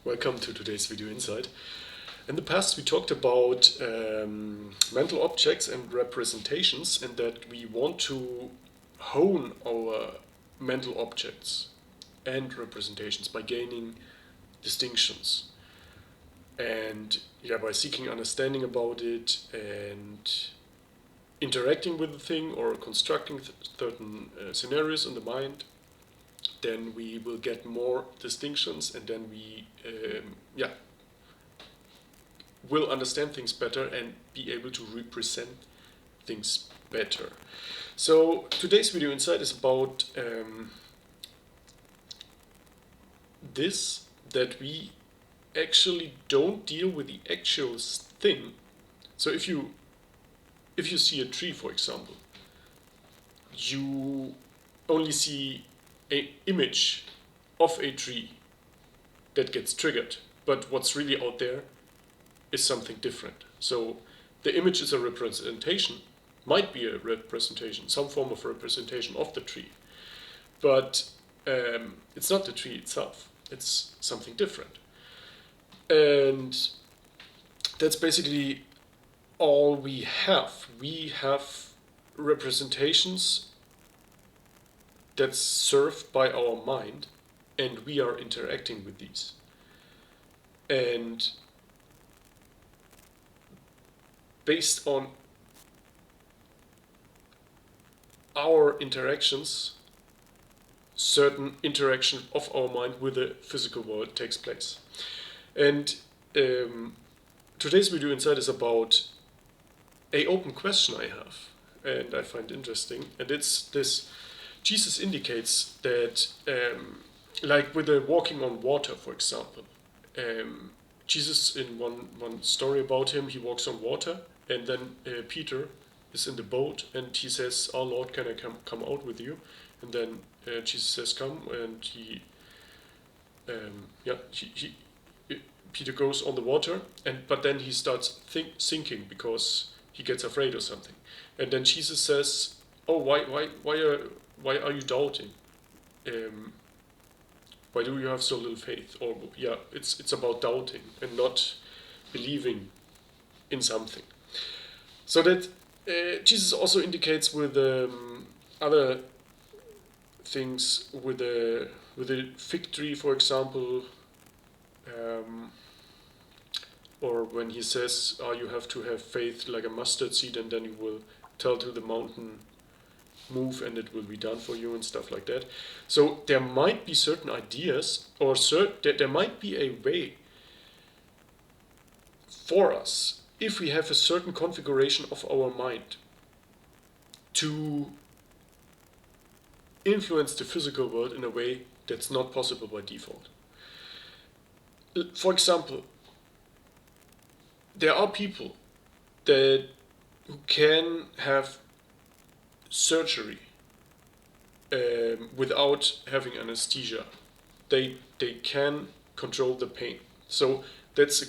Welcome to today's video insight. In the past we talked about mental objects and representations, and that we want to hone our mental objects and representations by gaining distinctions and by seeking understanding about it and interacting with the thing or constructing certain scenarios in the mind. Then we will get more distinctions, and then we will understand things better and be able to represent things better. So today's video insight is about this, that we actually don't deal with the actual thing. So if you see a tree, for example, you only see an image of a tree that gets triggered, but what's really out there is something different. So the image is a representation, might be a representation, some form of representation of the tree, but it's not the tree itself, it's something different. And that's basically all we have. We have representations that's served by our mind, and we are interacting with these. And based on our interactions, certain interaction of our mind with the physical world takes place. And today's video insight is about an open question I have, and I find interesting, and it's this: Jesus indicates that, like with the walking on water, for example, Jesus, in one story about him, he walks on water, and then Peter is in the boat, and he says, "Oh Lord, can I come out with you?" And then Jesus says, "Come," and Peter goes on the water, but then he starts sinking because he gets afraid or something, and then Jesus says, "Oh, why are you doubting? Why do you have so little faith?" Or it's about doubting and not believing in something. So that Jesus also indicates with other things, with a fig tree, for example, or when he says, you have to have faith like a mustard seed, and then you will tell to the mountain, move, and it will be done for you, and stuff like that. So there might be certain ideas, or there might be a way for us, if we have a certain configuration of our mind, to influence the physical world in a way that's not possible by default. For example, there are people who can have surgery without having anesthesia. They can control the pain. So that's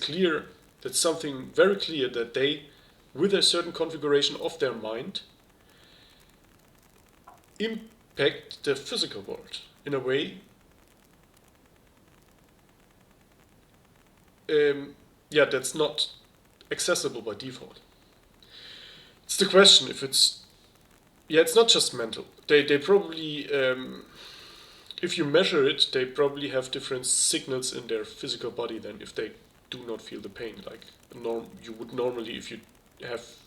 something very clear, that they, with a certain configuration of their mind, impact the physical world in a way that's not accessible by default. It's the question if it's not just mental. They probably, if you measure it, they probably have different signals in their physical body than if they do not feel the pain, like you would normally if you have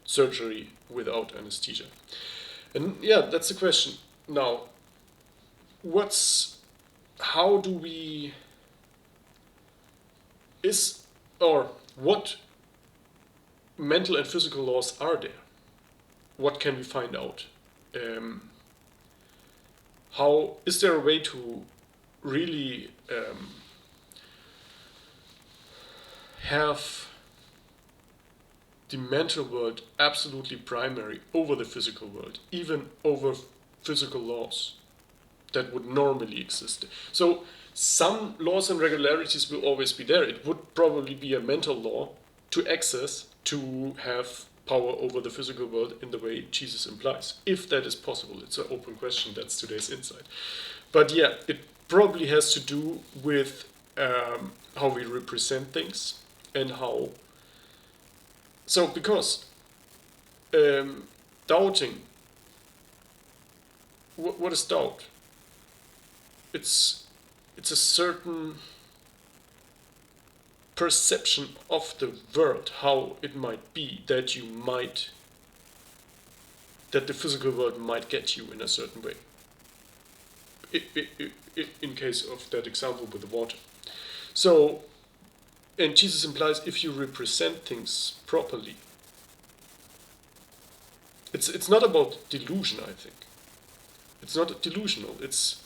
surgery without anesthesia. And that's the question. Now, what mental and physical laws are there? What can we find out? How is there a way to really have the mental world absolutely primary over the physical world, even over physical laws that would normally exist? So some laws and regularities will always be there. It would probably be a mental law to access, to have power over the physical world in the way Jesus implies. If that is possible, it's an open question. That's today's insight. But it probably has to do with how we represent things, and how. So because doubting. What is doubt? It's a certain perception of the world, how it might be, that the physical world might get you in a certain way. In case of that example with the water. So, and Jesus implies if you represent things properly, it's not about delusion, I think. It's not delusional. It's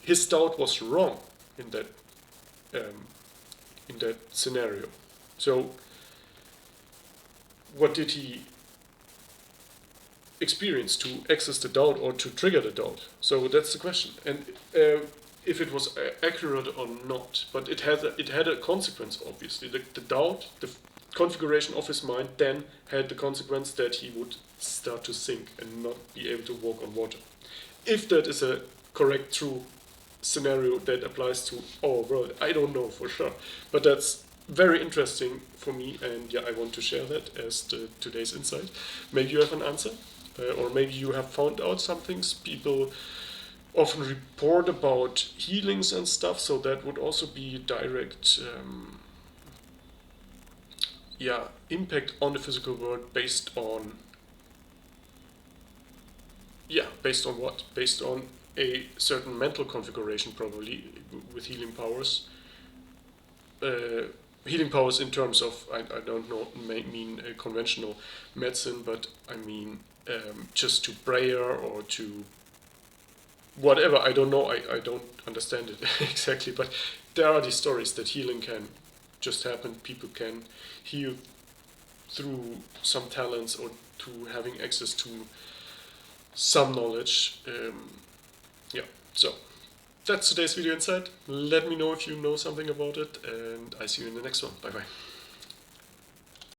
his doubt was wrong in that scenario. So, what did he experience to access the doubt or to trigger the doubt? So that's the question. And if it was accurate or not, but it had a consequence. Obviously, the doubt, the configuration of his mind, then had the consequence that he would start to sink and not be able to walk on water. If that is a correct, true scenario that applies to our world, I don't know for sure, but that's very interesting for me, and yeah, I want to share that as today's insight. Maybe you have an answer, or maybe you have found out some things. People often report about healings and stuff, so that would also be direct impact on the physical world based on what? Based on a certain mental configuration, probably, with healing powers. Healing powers in terms of, I don't know, mean conventional medicine, but I mean just to prayer or to whatever. I don't know, I don't understand it exactly, but there are these stories that healing can just happen. People can heal through some talents or to having access to some knowledge. So that's today's video insight. Let me know if you know something about it, and I see you in the next one. Bye bye.